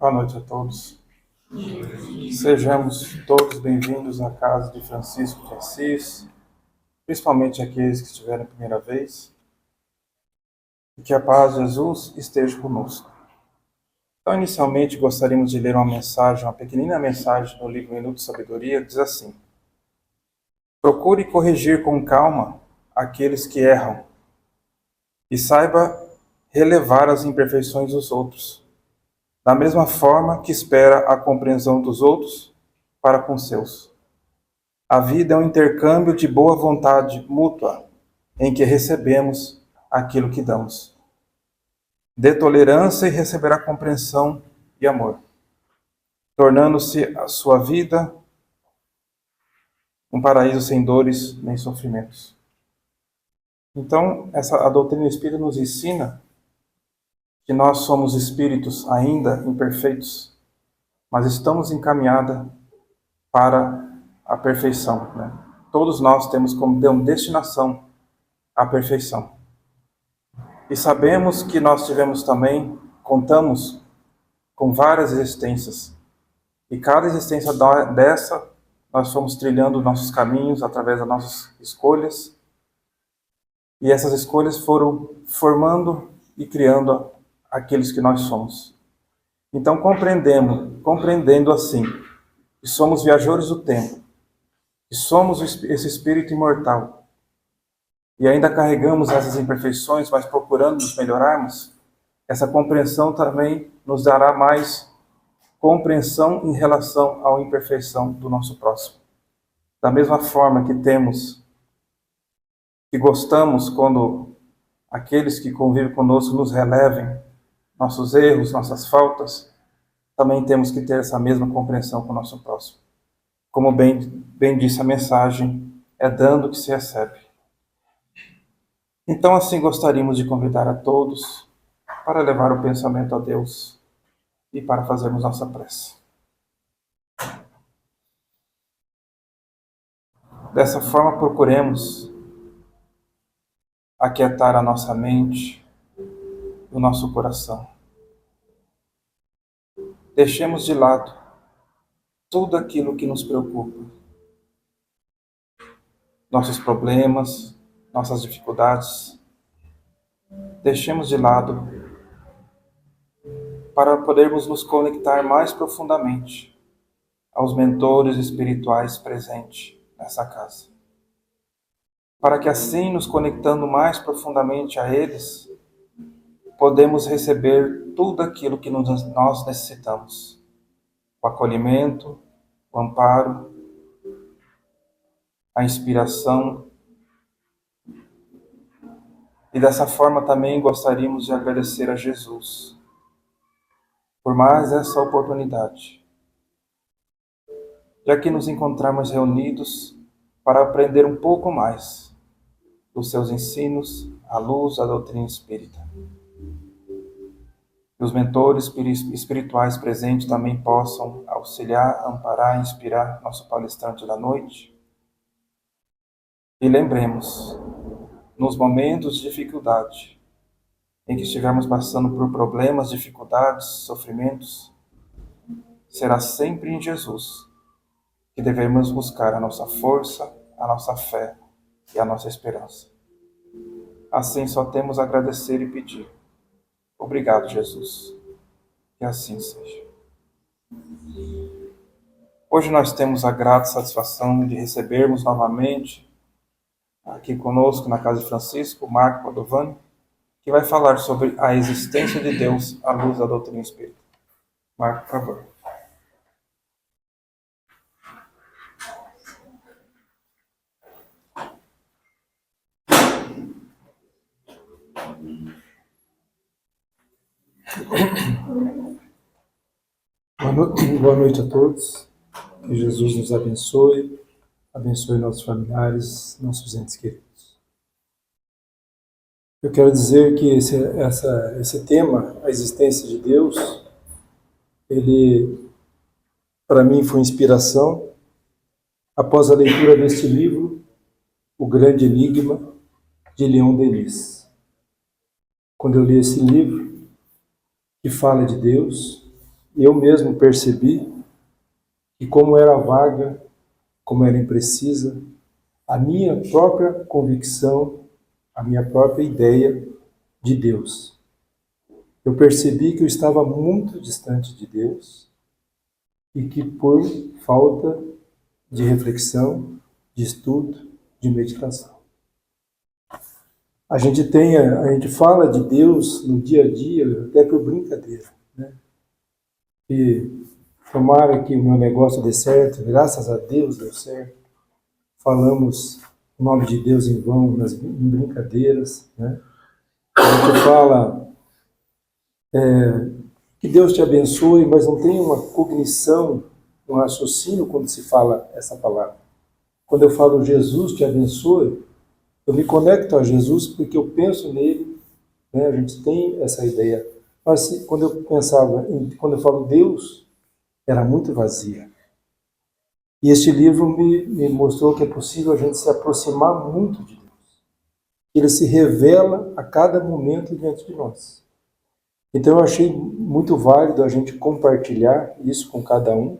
Boa noite a todos. Sejamos todos bem-vindos à casa de Francisco de Assis, principalmente aqueles que estiveram a primeira vez, e que a paz de Jesus esteja conosco. Então, inicialmente, gostaríamos de ler uma pequenina mensagem no livro Minuto de Sabedoria, que diz assim: procure corrigir com calma aqueles que erram, e saiba relevar as imperfeições dos outros, da mesma forma que espera a compreensão dos outros para com seus. A vida é um intercâmbio de boa vontade mútua, em que recebemos aquilo que damos. Dê tolerância e receberá compreensão e amor, tornando-se a sua vida um paraíso sem dores nem sofrimentos. Então, a doutrina espírita nos ensina que nós somos espíritos ainda imperfeitos, mas estamos encaminhados para a perfeição, né? Todos nós temos como destinação a perfeição. E sabemos que nós contamos com várias existências. E cada existência dessa, nós fomos trilhando nossos caminhos através das nossas escolhas. E essas escolhas foram formando e criando aqueles que nós somos. Então, compreendendo assim, que somos viajores do tempo, que somos esse espírito imortal, e ainda carregamos essas imperfeições, mas procurando nos melhorarmos, essa compreensão também nos dará mais compreensão em relação à imperfeição do nosso próximo. Da mesma forma que gostamos quando aqueles que convivem conosco nos relevem nossos erros, nossas faltas, também temos que ter essa mesma compreensão com o nosso próximo. Como bem disse a mensagem, é dando que se recebe. Então, assim, gostaríamos de convidar a todos para levar o pensamento a Deus e para fazermos nossa prece. Dessa forma, procuremos aquietar a nossa mente e o nosso coração. Deixemos de lado tudo aquilo que nos preocupa, nossos problemas, nossas dificuldades. Deixemos de lado para podermos nos conectar mais profundamente aos mentores espirituais presentes nessa casa. Para que assim, nos conectando mais profundamente a eles, podemos receber tudo aquilo que nós necessitamos. O acolhimento, o amparo, a inspiração. E dessa forma também gostaríamos de agradecer a Jesus por mais essa oportunidade, já que nos encontramos reunidos para aprender um pouco mais dos seus ensinos à luz da doutrina espírita. Que os mentores espirituais presentes também possam auxiliar, amparar, inspirar nosso palestrante da noite. E lembremos, nos momentos de dificuldade, em que estivermos passando por problemas, dificuldades, sofrimentos, será sempre em Jesus que devemos buscar a nossa força, a nossa fé e a nossa esperança. Assim só temos a agradecer e pedir. Obrigado, Jesus. Que assim seja. Hoje nós temos a grata satisfação de recebermos novamente aqui conosco na Casa de Francisco, Marco Padovani, que vai falar sobre a existência de Deus à luz da doutrina espírita. Marco, por favor. Boa noite a todos. Que Jesus nos abençoe nossos familiares, nossos entes queridos. Eu quero dizer que esse tema, a existência de Deus, ele, para mim, foi inspiração após a leitura deste livro, O Grande Enigma, de Leon Denis. Quando eu li esse livro, que fala de Deus, eu mesmo percebi que como era vaga, como era imprecisa, a minha própria convicção, a minha própria ideia de Deus. Eu percebi que eu estava muito distante de Deus e que por falta de reflexão, de estudo, de meditação. A gente fala de Deus no dia a dia, até por brincadeira, né? E tomara que o meu negócio dê certo, graças a Deus deu certo. Falamos o nome de Deus em vão, em brincadeiras, né? A gente fala que Deus te abençoe, mas não tem uma cognição, um raciocínio quando se fala essa palavra. Quando eu falo Jesus te abençoe, eu me conecto a Jesus porque eu penso nele, né? A gente tem essa ideia. Mas quando eu falo Deus, era muito vazia. E este livro me mostrou que é possível a gente se aproximar muito de Deus. Ele se revela a cada momento diante de nós. Então eu achei muito válido a gente compartilhar isso com cada um,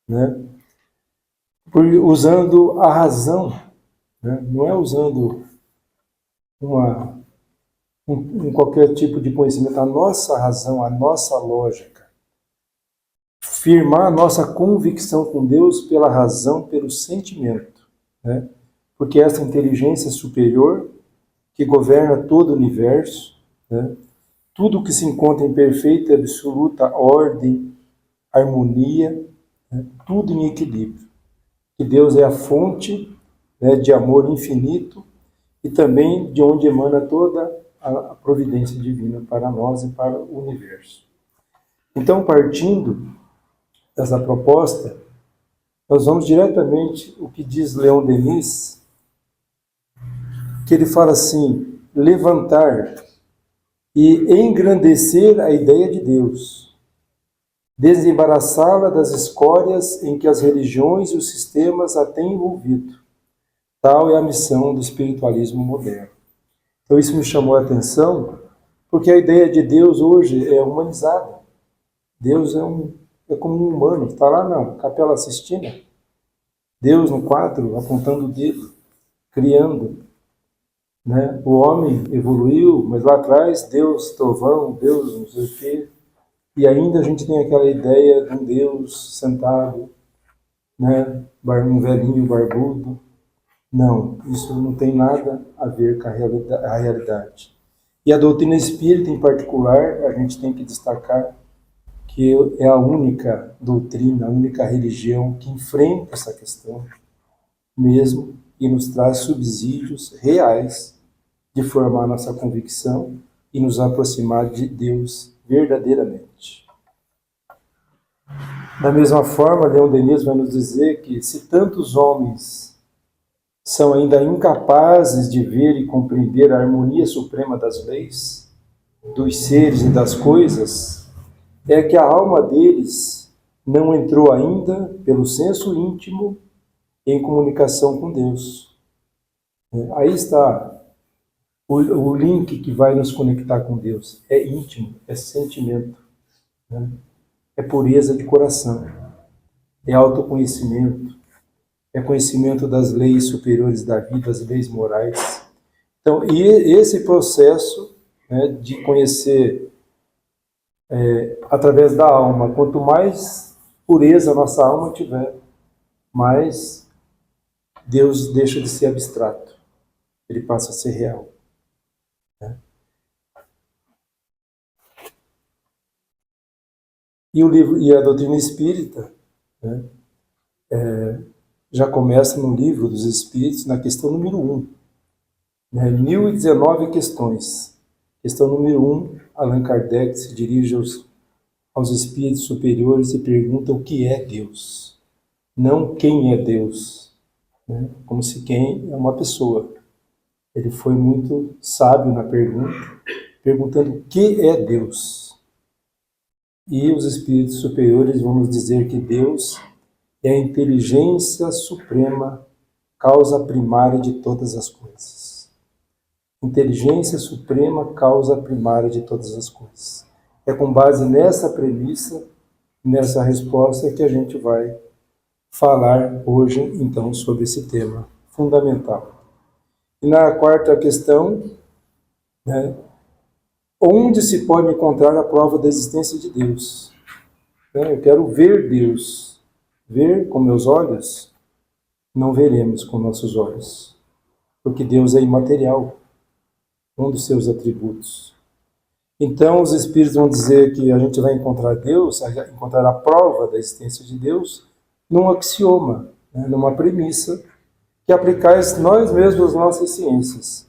né? Usando a razão, né? Não é usando qualquer tipo de conhecimento, a nossa razão, a nossa lógica. Firmar a nossa convicção com Deus pela razão, pelo sentimento, né? Porque essa inteligência superior que governa todo o universo, né? Tudo que se encontra em perfeita e absoluta ordem, harmonia, né? Tudo em equilíbrio. Que Deus é a fonte, né, de amor infinito e também de onde emana toda a providência divina para nós e para o universo. Então, partindo dessa proposta, nós vamos diretamente o que diz Leon Denis, que ele fala assim: levantar e engrandecer a ideia de Deus, desembaraçá-la das escórias em que as religiões e os sistemas a têm envolvido. Tal é a missão do espiritualismo moderno. Então isso me chamou a atenção, porque a ideia de Deus hoje é humanizada. Deus é como um humano, está lá na Capela Sistina. Deus no quadro, apontando o dedo, criando, né? O homem evoluiu, mas lá atrás, Deus trovão, Deus não sei o quê. E ainda a gente tem aquela ideia de um Deus sentado, né? Um velhinho barbudo. Não, isso não tem nada a ver com a realidade. E a doutrina espírita, em particular, a gente tem que destacar que é a única doutrina, a única religião que enfrenta essa questão mesmo e nos traz subsídios reais de formar nossa convicção e nos aproximar de Deus verdadeiramente. Da mesma forma, Leon Denis vai nos dizer que se tantos homens são ainda incapazes de ver e compreender a harmonia suprema das leis, dos seres e das coisas, é que a alma deles não entrou ainda, pelo senso íntimo, em comunicação com Deus. Aí está o link que vai nos conectar com Deus. É íntimo, é sentimento, né? É pureza de coração, é autoconhecimento, é conhecimento das leis superiores da vida, das leis morais. Então, e esse processo, né, de conhecer através da alma, quanto mais pureza a nossa alma tiver, mais Deus deixa de ser abstrato, ele passa a ser real. Né? E a doutrina espírita, né, já começa no livro dos Espíritos, na questão número 1. Né, 1019 questões. Questão número 1, Allan Kardec se dirige aos espíritos superiores e pergunta o que é Deus. Não quem é Deus. Né? Como se quem é uma pessoa. Ele foi muito sábio na pergunta, perguntando o que é Deus. E os espíritos superiores vão nos dizer que Deus é a inteligência suprema, causa primária de todas as coisas. Inteligência suprema, causa primária de todas as coisas. É com base nessa premissa Nessa resposta é que a gente vai falar hoje, então, sobre esse tema fundamental. E na quarta questão, né, onde se pode encontrar a prova da existência de Deus? Eu quero ver Deus. Ver com meus olhos? Não veremos com nossos olhos, porque Deus é imaterial, um dos seus atributos. Então, os Espíritos vão dizer que a gente vai encontrar Deus, encontrar a prova da existência de Deus, num axioma, né, numa premissa, que aplicais nós mesmos às nossas ciências.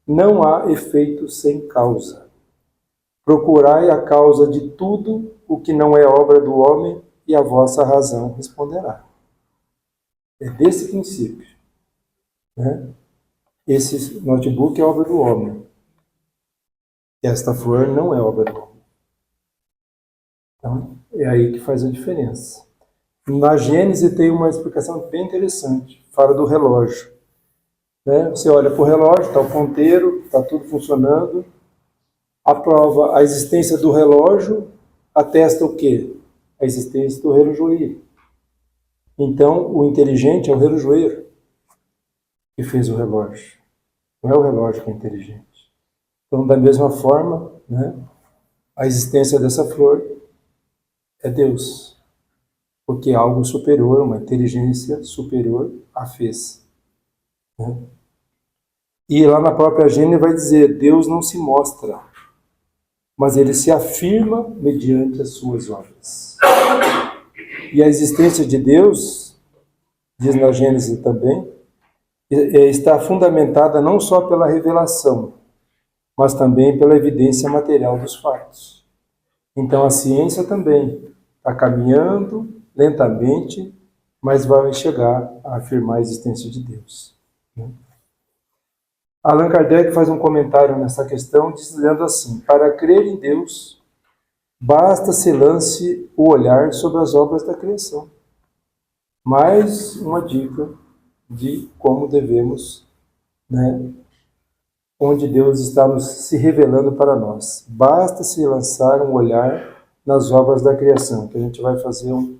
Não há efeito sem causa. Procurai a causa de tudo o que não é obra do homem, e a vossa razão responderá. É desse princípio, né? Esse notebook é obra do homem. Esta flor não é obra do homem. Então, é aí que faz a diferença. Na Gênese tem uma explicação bem interessante. Fala do relógio. Né? Você olha para o relógio, está o ponteiro, está tudo funcionando. A prova, a existência do relógio atesta o quê? A existência do relojoeiro. Então, o inteligente é o relojoeiro que fez o relógio. Não é o relógio que é inteligente. Então, da mesma forma, né, a existência dessa flor é Deus. Porque algo superior, uma inteligência superior a fez. Né? E lá na própria Gênesis vai dizer, Deus não se mostra, mas ele se afirma mediante as suas obras. E a existência de Deus, diz na Gênesis também, está fundamentada não só pela revelação, mas também pela evidência material dos fatos. Então a ciência também está caminhando lentamente, mas vai chegar a afirmar a existência de Deus. Allan Kardec faz um comentário nessa questão, dizendo assim, para crer em Deus, basta se lance o olhar sobre as obras da criação. Mais uma dica de como devemos, né, onde Deus está se revelando para nós. Basta se lançar um olhar nas obras da criação, que a gente vai fazer um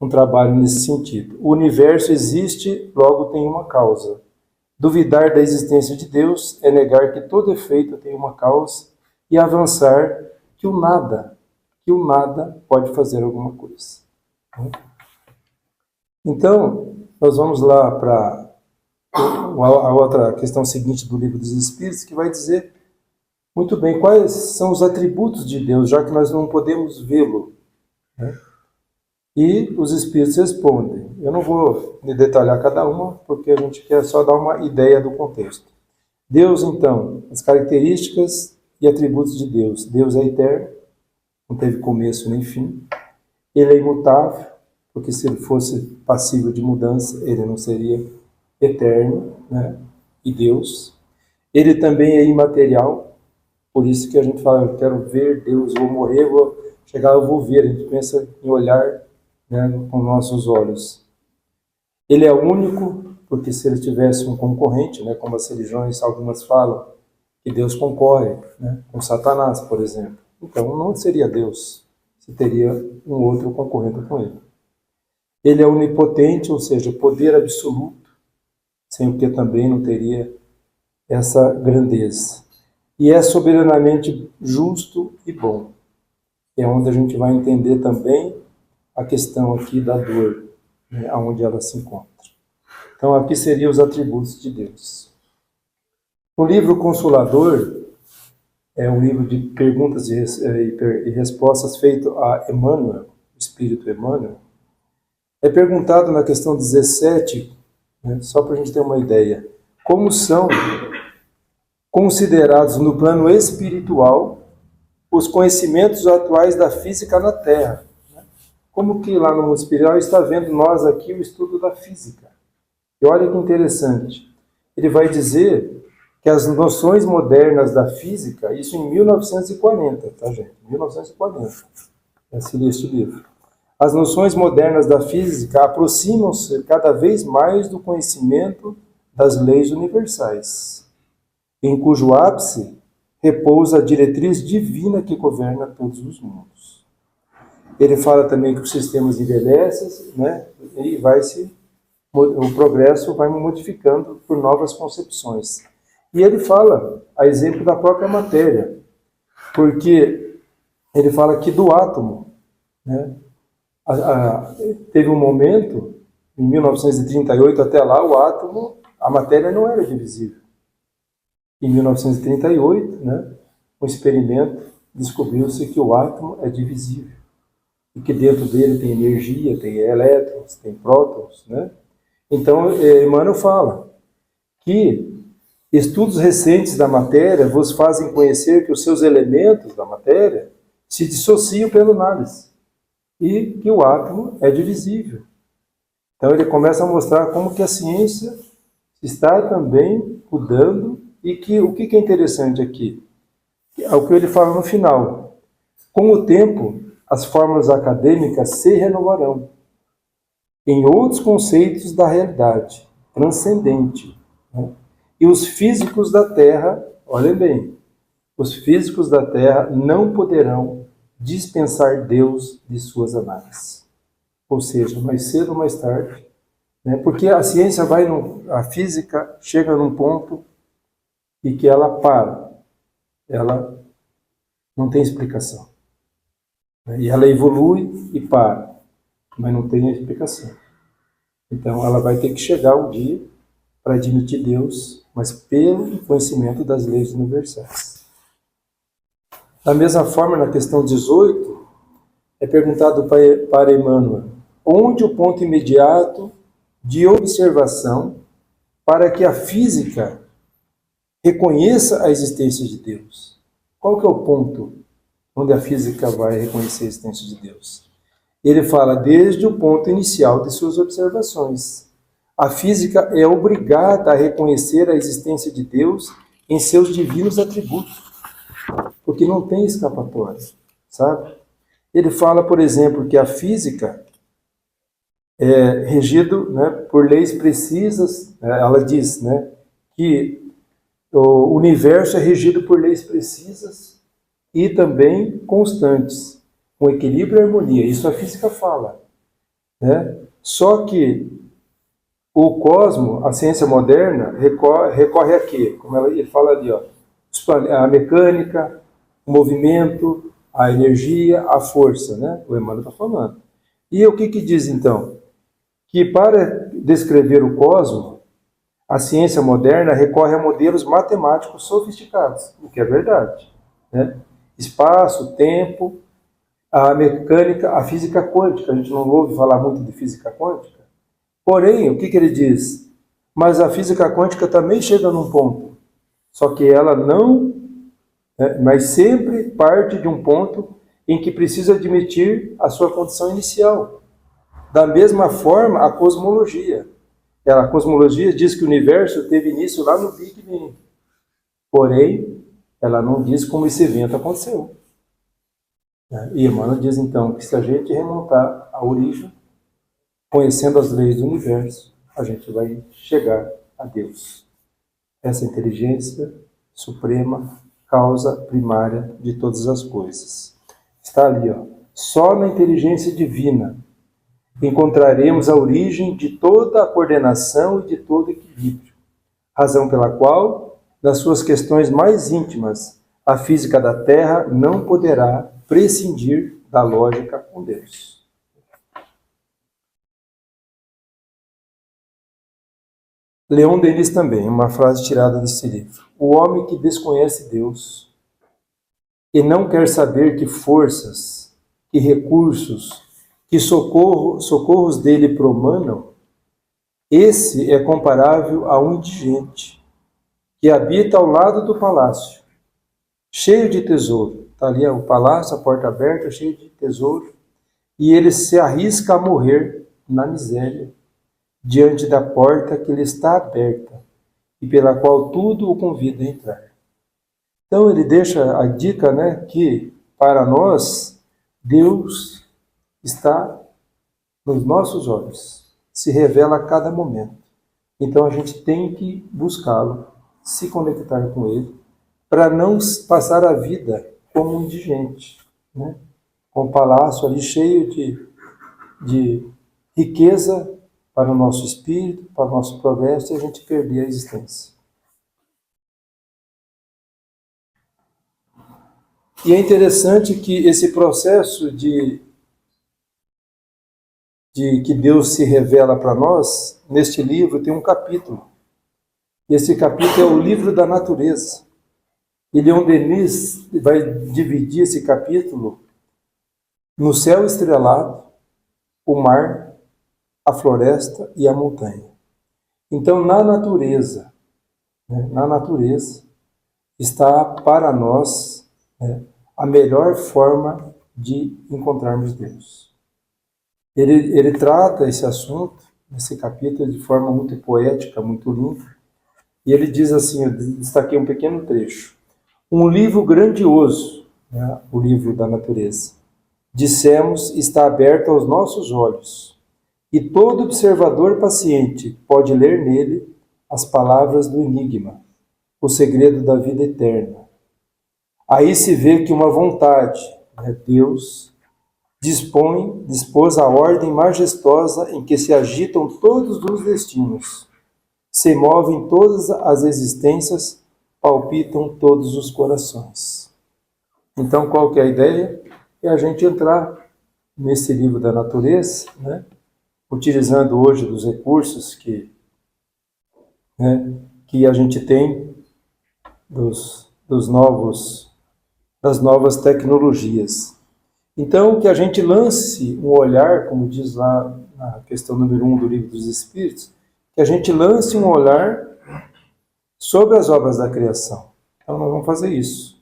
trabalho nesse sentido. O universo existe, logo tem uma causa. Duvidar da existência de Deus é negar que todo efeito tem uma causa e avançar que o nada pode fazer alguma coisa. Então, nós vamos lá para a outra questão seguinte do Livro dos Espíritos, que vai dizer muito bem quais são os atributos de Deus, já que nós não podemos vê-lo. Né? E os Espíritos respondem. Eu não vou detalhar cada uma, porque a gente quer só dar uma ideia do contexto. Deus, então, as características e atributos de Deus. Deus é eterno, não teve começo nem fim. Ele é imutável, porque se ele fosse passível de mudança, ele não seria eterno, né? E Deus. Ele também é imaterial, por isso que a gente fala, eu quero ver Deus, vou morrer, vou chegar, eu vou ver. A gente pensa em olhar, né, com nossos olhos. Ele é único, porque se ele tivesse um concorrente, né, como as religiões, algumas falam, que Deus concorre, né, com Satanás, por exemplo. Então não seria Deus, se teria um outro concorrente com ele. Ele é onipotente, ou seja, poder absoluto, sem o que também não teria essa grandeza. E é soberanamente justo e bom. É onde a gente vai entender também a questão aqui da dor, né, onde ela se encontra. Então, aqui seriam os atributos de Deus. O livro Consolador é um livro de perguntas e respostas feito a Emmanuel, o Espírito Emmanuel. É perguntado na questão 17, né, só para a gente ter uma ideia, como são considerados no plano espiritual os conhecimentos atuais da física na Terra. Como que lá no mundo espiritual está vendo nós aqui o estudo da física. E olha que interessante. Ele vai dizer que as noções modernas da física, isso em 1940, tá, gente? 1940. Esse li este livro. As noções modernas da física aproximam-se cada vez mais do conhecimento das leis universais, em cujo ápice repousa a diretriz divina que governa todos os mundos. Ele fala também que os sistemas envelhecem, né? E o progresso vai modificando por novas concepções. E ele fala, a exemplo da própria matéria, porque ele fala que do átomo, né? Teve um momento, em 1938 até lá, o átomo, a matéria não era divisível. Em 1938, né, um experimento descobriu-se que o átomo é divisível e que dentro dele tem energia, tem elétrons, tem prótons, né? Então, Emmanuel fala que estudos recentes da matéria vos fazem conhecer que os seus elementos da matéria se dissociam pela análise e que o átomo é divisível. Então ele começa a mostrar como que a ciência está também mudando e que o que é interessante aqui é o que ele fala no final. Com o tempo, as fórmulas acadêmicas se renovarão em outros conceitos da realidade transcendente, né? E os físicos da Terra, olhem bem, os físicos da Terra não poderão dispensar Deus de suas análises. Ou seja, mais cedo ou mais tarde, né? Porque a ciência a física chega num ponto e que ela para, ela não tem explicação. E ela evolui e para, mas não tem explicação. Então ela vai ter que chegar um dia para admitir Deus, mas pelo conhecimento das leis universais. Da mesma forma, na questão 18, é perguntado para Emmanuel, onde o ponto imediato de observação para que a física reconheça a existência de Deus? Qual que é o ponto onde a física vai reconhecer a existência de Deus? Ele fala desde o ponto inicial de suas observações. A física é obrigada a reconhecer a existência de Deus em seus divinos atributos, porque não tem escapatória, sabe? Ele fala, por exemplo, que a física é regido, né, por leis precisas. Ela diz, né, que o universo é regido por leis precisas e também constantes, com equilíbrio e harmonia. Isso a física fala, né? Só que o cosmo, a ciência moderna, recorre a quê? Como ele fala ali, ó, a mecânica, o movimento, a energia, a força, né? O Emmanuel está falando. E o que diz então? Que para descrever o cosmo, a ciência moderna recorre a modelos matemáticos sofisticados, o que é verdade, né? Espaço, tempo, a mecânica, a física quântica. A gente não ouve falar muito de física quântica. Porém, o que ele diz? Mas a física quântica também chega num ponto, só que ela não, mas sempre parte de um ponto em que precisa admitir a sua condição inicial. Da mesma forma, a cosmologia. A cosmologia diz que o universo teve início lá no Big Bang. Porém, ela não diz como esse evento aconteceu. E Emmanuel diz então que se a gente remontar à origem, conhecendo as leis do universo, a gente vai chegar a Deus. Essa inteligência suprema, causa primária de todas as coisas. Está ali, ó. Só na inteligência divina encontraremos a origem de toda a coordenação e de todo equilíbrio, razão pela qual, nas suas questões mais íntimas, a física da Terra não poderá prescindir da lógica com Deus. Leon Denis também, uma frase tirada desse livro. O homem que desconhece Deus e não quer saber que forças, que recursos, que socorros dele promanam, esse é comparável a um indigente que habita ao lado do palácio, cheio de tesouro. Está ali o palácio, a porta aberta, cheio de tesouro, e ele se arrisca a morrer na miséria, diante da porta que lhe está aberta e pela qual tudo o convida a entrar. Então ele deixa a dica, né, que para nós Deus está nos nossos olhos, se revela a cada momento. Então a gente tem que buscá-lo, se conectar com ele, para não passar a vida como um indigente, né? com um palácio ali cheio de riqueza para o nosso espírito, para o nosso progresso, e a gente perder a existência. E é interessante que esse processo de que Deus se revela para nós, neste livro tem um capítulo. E esse capítulo é o livro da natureza. E Leon Denis vai dividir esse capítulo no céu estrelado, o mar, a floresta e a montanha. Então, na natureza está para nós a melhor forma de encontrarmos Deus. Ele trata esse assunto, esse capítulo, de forma muito poética, muito linda. E ele diz assim, eu destaquei um pequeno trecho. Um livro grandioso, o livro da natureza, dissemos, está aberto aos nossos olhos. E todo observador paciente pode ler nele as palavras do enigma, o segredo da vida eterna. Aí se vê que uma vontade, Deus, dispôs a ordem majestosa em que se agitam todos os destinos, se movem todas as existências, palpitam todos os corações. Então, qual que é a ideia? É a gente entrar nesse livro da natureza, utilizando hoje dos recursos que a gente tem, das novas tecnologias. Então, que a gente lance um olhar, como diz lá na questão número 1 do Livro dos Espíritos, que a gente lance um olhar sobre as obras da criação. Então, nós vamos fazer isso,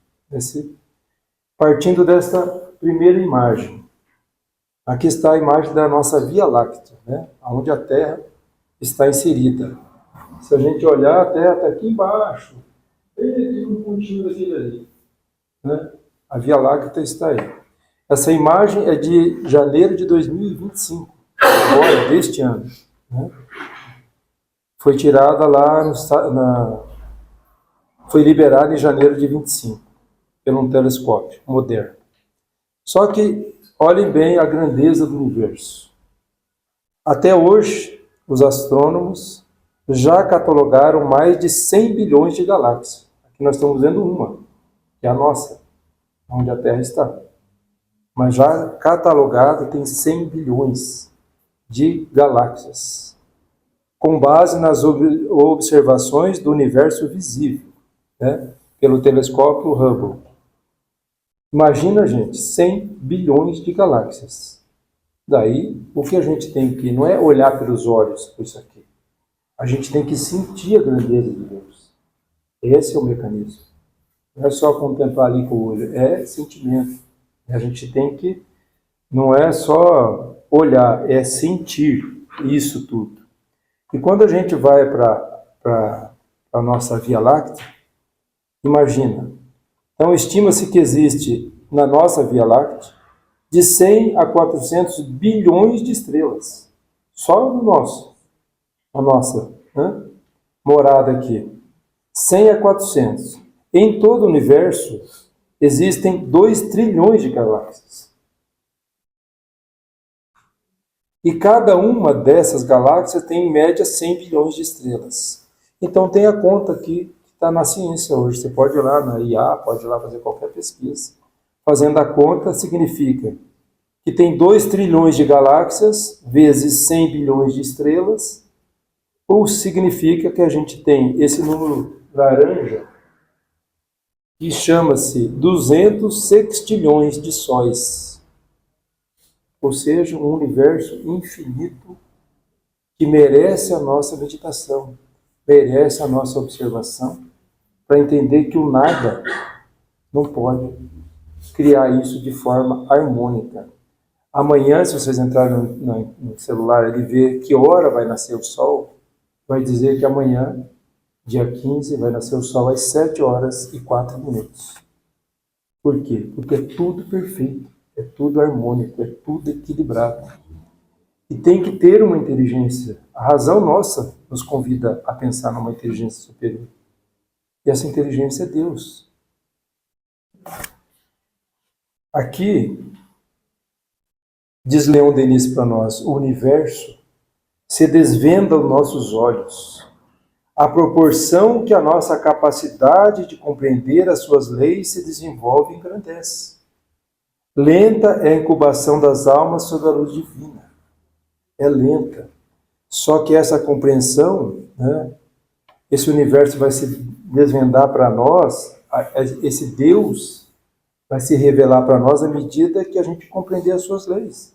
partindo desta primeira imagem. Aqui está a imagem da nossa Via Láctea, onde a Terra está inserida. Se a gente olhar, a Terra está aqui embaixo, tem um pontinho daquele ali. A Via Láctea está aí. Essa imagem é de janeiro de 2025, agora, deste ano. Foi tirada lá, foi liberada em janeiro de 25, por um telescópio moderno. Só que, olhem bem a grandeza do universo. Até hoje, os astrônomos já catalogaram mais de 100 bilhões de galáxias. Aqui nós estamos vendo uma, que é a nossa, onde a Terra está. Mas já catalogado tem 100 bilhões de galáxias, com base nas observações do universo visível, pelo telescópio Hubble. Imagina, gente, 100 bilhões de galáxias. Daí, o que a gente tem que, não é olhar pelos olhos por isso aqui, a gente tem que sentir a grandeza de Deus. Esse é o mecanismo. Não é só contemplar ali com o olho, é sentimento. A gente tem que, não é só olhar, é sentir isso tudo. E quando a gente vai para a nossa Via Láctea, imagina. Então, estima-se que existe na nossa Via Láctea de 100 a 400 bilhões de estrelas. Só no a nossa morada aqui. 100 a 400. Em todo o universo, existem 2 trilhões de galáxias. E cada uma dessas galáxias tem, em média, 100 bilhões de estrelas. Então, tem a conta aqui que está na ciência hoje. Você pode ir lá na IA, pode ir lá fazer qualquer pesquisa. Fazendo a conta, significa que tem 2 trilhões de galáxias vezes 100 bilhões de estrelas, ou significa que a gente tem esse número laranja, que chama-se 200 sextilhões de sóis. Ou seja, um universo infinito que merece a nossa meditação, merece a nossa observação, para entender que o nada não pode criar isso de forma harmônica. Amanhã, se vocês entrarem no celular e ver que hora vai nascer o sol, vai dizer que amanhã, dia 15, vai nascer o sol às 7 horas e 4 minutos. Por quê? Porque é tudo perfeito, é tudo harmônico, é tudo equilibrado. E tem que ter uma inteligência. A razão nossa nos convida a pensar numa inteligência superior. E essa inteligência é Deus. Aqui, Diz Leon Denis para nós, o universo se desvenda aos nossos olhos, à proporção que a nossa capacidade de compreender as suas leis se desenvolve e engrandece. Lenta é a incubação das almas sob a luz divina. É lenta. Só que essa compreensão, né, esse universo vai se desvendar para nós, esse Deus vai se revelar para nós à medida que a gente compreender as suas leis.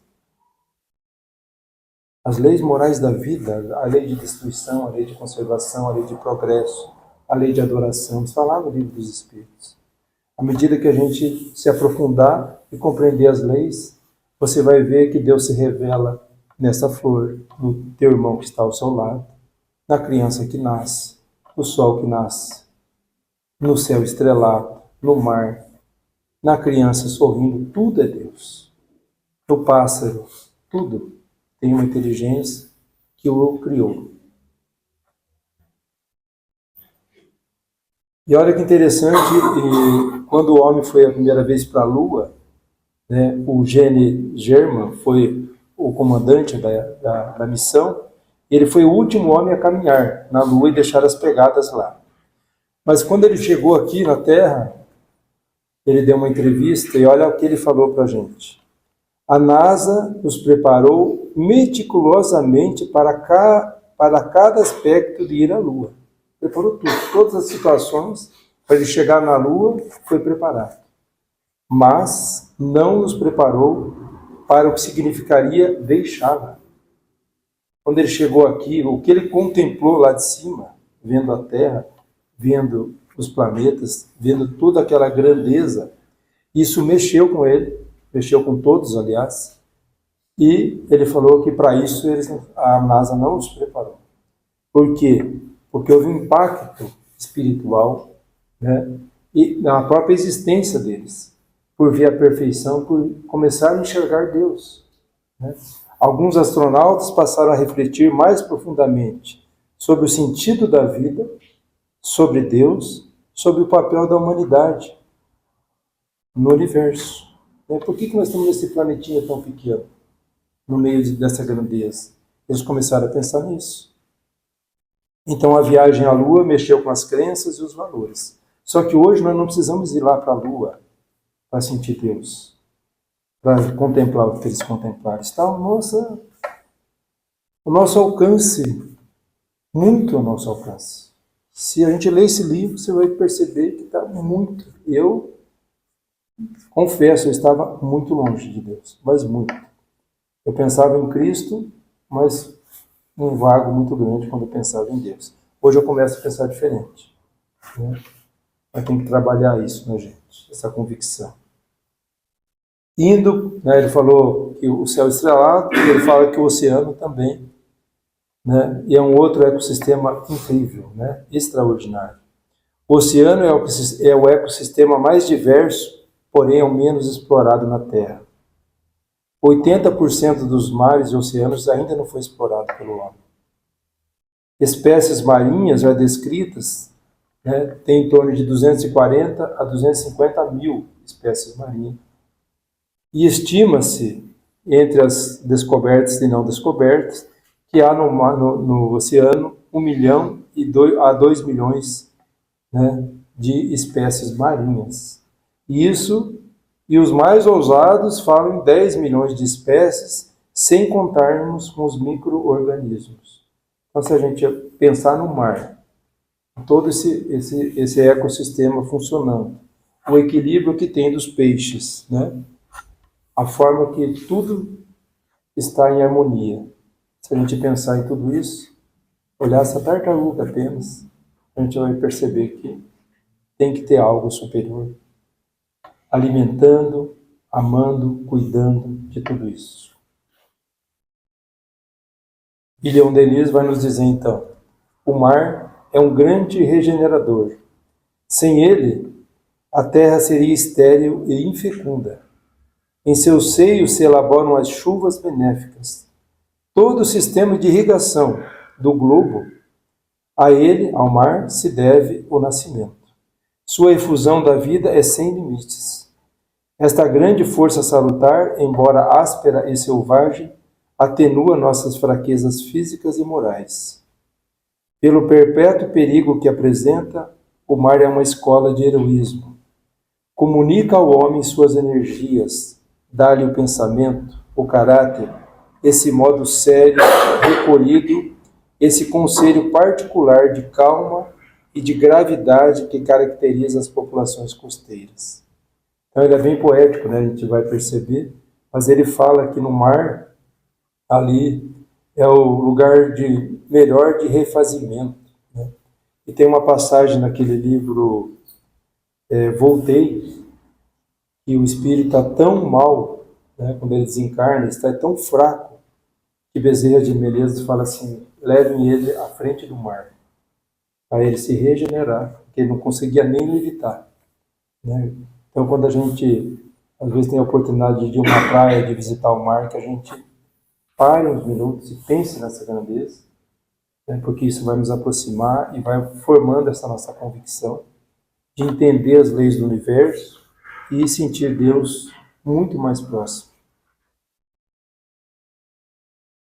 As leis morais da vida, a lei de destruição, a lei de conservação, a lei de progresso, a lei de adoração, está lá no Livro dos Espíritos. À medida que a gente se aprofundar e compreender as leis, você vai ver que Deus se revela nessa flor, no teu irmão que está ao seu lado, na criança que nasce, no sol que nasce, no céu estrelado, no mar, na criança sorrindo, tudo é Deus. No pássaro, tudo tem uma inteligência que o criou. E olha que interessante, quando o homem foi a primeira vez para a Lua, né, o Gene German foi o comandante da missão, e ele foi o último homem a caminhar na Lua e deixar as pegadas lá. Mas quando ele chegou aqui na Terra, ele deu uma entrevista e olha o que ele falou para a gente. A NASA nos preparou meticulosamente para cada aspecto de ir à Lua. Preparou tudo, todas as situações para ele chegar na Lua foi preparado. Mas não nos preparou para o que significaria deixá-la. Quando ele chegou aqui, o que ele contemplou lá de cima, vendo a Terra, vendo os planetas, vendo toda aquela grandeza, isso mexeu com ele, mexeu com todos, aliás, e ele falou que para isso a NASA não os preparou. Por quê? Porque houve um impacto espiritual, né, e na própria existência deles, por ver a perfeição, por começar a enxergar Deus. Né? Alguns astronautas passaram a refletir mais profundamente sobre o sentido da vida, sobre Deus, sobre o papel da humanidade no universo. Por que nós estamos nesse planetinha tão pequeno, no meio dessa grandeza? Eles começaram a pensar nisso. Então a viagem à Lua mexeu com as crenças e os valores. Só que hoje nós não precisamos ir lá para a Lua para sentir Deus, para contemplar o que eles contemplaram. Está ao nosso alcance, muito ao nosso alcance. Se a gente ler esse livro, você vai perceber que está muito. Eu confesso, eu estava muito longe de Deus, mas muito. Eu pensava em Cristo, mas um vago muito grande quando eu pensava em Deus. Hoje eu começo a pensar diferente. Né? Mas tem que trabalhar isso na gente, essa convicção. Indo, né, ele falou que o céu estrelado, e ele fala que o oceano também, né, e é um outro ecossistema incrível, né, extraordinário. O oceano é o ecossistema mais diverso, porém é o menos explorado na Terra. 80% dos mares e oceanos ainda não foi explorado pelo homem. Espécies marinhas já descritas, né, tem em torno de 240 a 250 mil espécies marinhas. E estima-se, entre as descobertas e não descobertas, que há no oceano 1 milhão a 2 milhões, né, de espécies marinhas. E os mais ousados falam em 10 milhões de espécies, sem contarmos com os micro-organismos. Então, se a gente pensar no mar, todo esse ecossistema funcionando, o equilíbrio que tem dos peixes, né? A forma que tudo está em harmonia. Se a gente pensar em tudo isso, olhar essa tartaruga apenas, a gente vai perceber que tem que ter algo superior, alimentando, amando, cuidando de tudo isso. E Leon Denis vai nos dizer então, o mar é um grande regenerador. Sem ele, a terra seria estéril e infecunda. Em seu seio se elaboram as chuvas benéficas. Todo o sistema de irrigação do globo, a ele, ao mar, se deve o nascimento. Sua efusão da vida é sem limites. Esta grande força salutar, embora áspera e selvagem, atenua nossas fraquezas físicas e morais. Pelo perpétuo perigo que apresenta, o mar é uma escola de heroísmo. Comunica ao homem suas energias, dá-lhe o pensamento, o caráter, esse modo sério, recolhido, esse conselho particular de calma e de gravidade que caracteriza as populações costeiras. Então ele é bem poético, né? A gente vai perceber, mas ele fala que no mar, ali é o lugar melhor de refazimento, né? E tem uma passagem naquele livro Voltei, que o espírito está tão mal, né, quando ele desencarna, está tão fraco, que Bezerra de Menezes fala assim, levem ele à frente do mar, para ele se regenerar, porque ele não conseguia nem levitar, né? Então, quando a gente, às vezes, tem a oportunidade de ir a uma praia, de visitar o mar, que a gente pare uns minutos e pense nessa grandeza, né? Porque isso vai nos aproximar e vai formando essa nossa convicção de entender as leis do universo e sentir Deus muito mais próximo.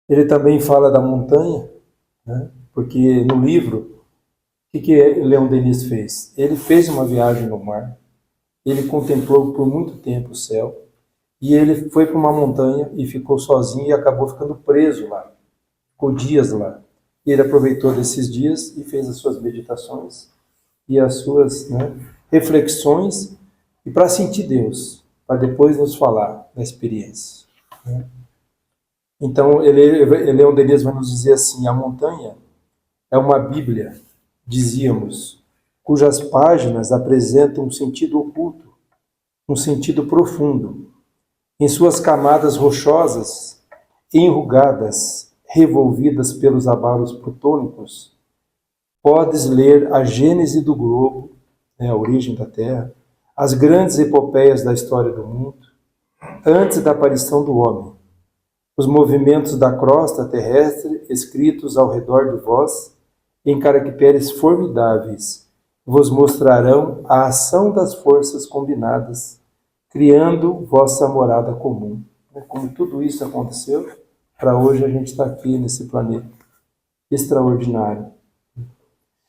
Ele também fala da montanha, né? Porque no livro, o que Leon Denis fez? Ele fez uma viagem no mar, ele contemplou por muito tempo o céu, e ele foi para uma montanha e ficou sozinho e acabou ficando preso lá. Ficou dias lá. E ele aproveitou desses dias e fez as suas meditações e as suas, né, reflexões, e para sentir Deus, para depois nos falar da experiência, né? Então, Leon Denis vai nos dizer assim, a montanha é uma Bíblia, dizíamos, cujas páginas apresentam um sentido oculto, um sentido profundo. Em suas camadas rochosas, enrugadas, revolvidas pelos abalos plutônicos, podes ler a gênese do globo, né, a origem da Terra, as grandes epopeias da história do mundo, antes da aparição do homem, os movimentos da crosta terrestre escritos ao redor de vós, em caracteres formidáveis, vos mostrarão a ação das forças combinadas, criando vossa morada comum. Como tudo isso aconteceu, para hoje a gente está aqui nesse planeta extraordinário.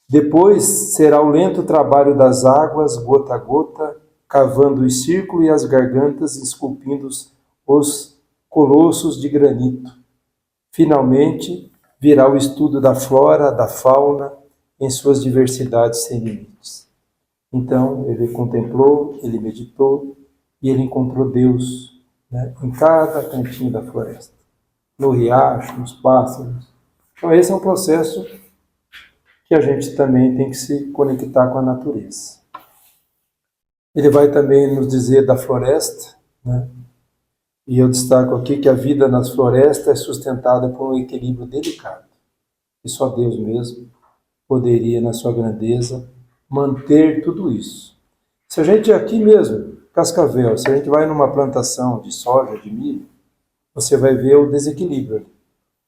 Depois será o lento trabalho das águas, gota a gota, cavando o círculo e as gargantas, esculpindo os colossos de granito. Finalmente, virá o estudo da flora, da fauna, em suas diversidades sem limites. Então, ele contemplou, ele meditou e ele encontrou Deus, né, em cada cantinho da floresta, no riacho, nos pássaros. Então, esse é um processo que a gente também tem que se conectar com a natureza. Ele vai também nos dizer da floresta, né? E eu destaco aqui que a vida nas florestas é sustentada por um equilíbrio delicado, e só Deus mesmo poderia, na sua grandeza, manter tudo isso. Se a gente aqui mesmo, Cascavel, se a gente vai numa plantação de soja, de milho, você vai ver o desequilíbrio,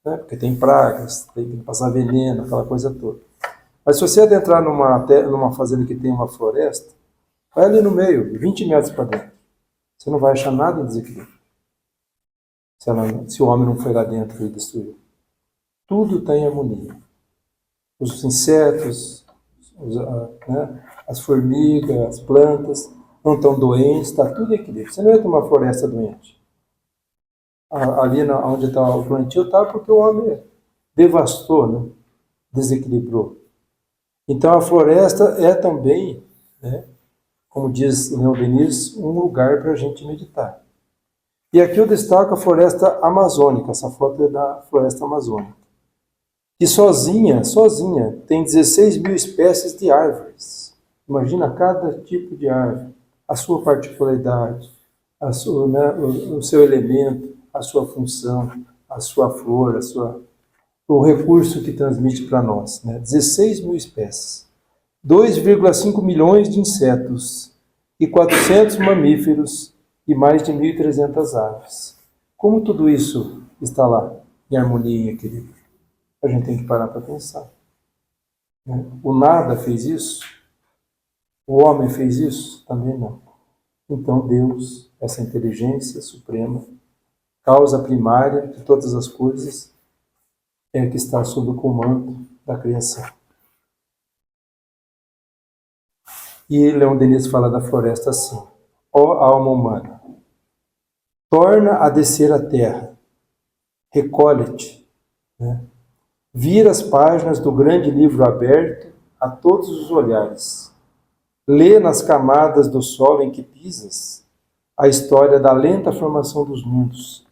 né? Porque tem pragas, tem que passar veneno, aquela coisa toda. Mas se você adentrar numa fazenda que tem uma floresta, vai ali no meio, 20 metros para dentro. Você não vai achar nada em desequilíbrio. Se o homem não foi lá dentro e destruiu. Tudo está em harmonia. Os insetos, né, as formigas, as plantas não estão doentes, está tudo em equilíbrio. Você não entra numa floresta doente. Ali onde está o plantio está porque o homem devastou, né, desequilibrou. Então a floresta é também, né, como diz Leon Denis, um lugar para a gente meditar. E aqui eu destaco a floresta amazônica, essa foto é da floresta amazônica, que sozinha, tem 16 mil espécies de árvores. Imagina cada tipo de árvore, a sua particularidade, né, o seu elemento, a sua função, a sua flor, o recurso que transmite para nós, né? 16 mil espécies, 2,5 milhões de insetos e 400 mamíferos e mais de 1.300 aves. Como tudo isso está lá em harmonia e equilíbrio? A gente tem que parar para pensar, né? O nada fez isso? O homem fez isso? Também não. Então Deus, essa inteligência suprema, causa primária de todas as coisas, é a que está sob o comando da criação. E Leon Denis fala da floresta assim: ó alma humana, torna a descer a terra, recolhe-te, né? Vira as páginas do grande livro aberto a todos os olhares. Lê nas camadas do solo em que pisas a história da lenta formação dos mundos,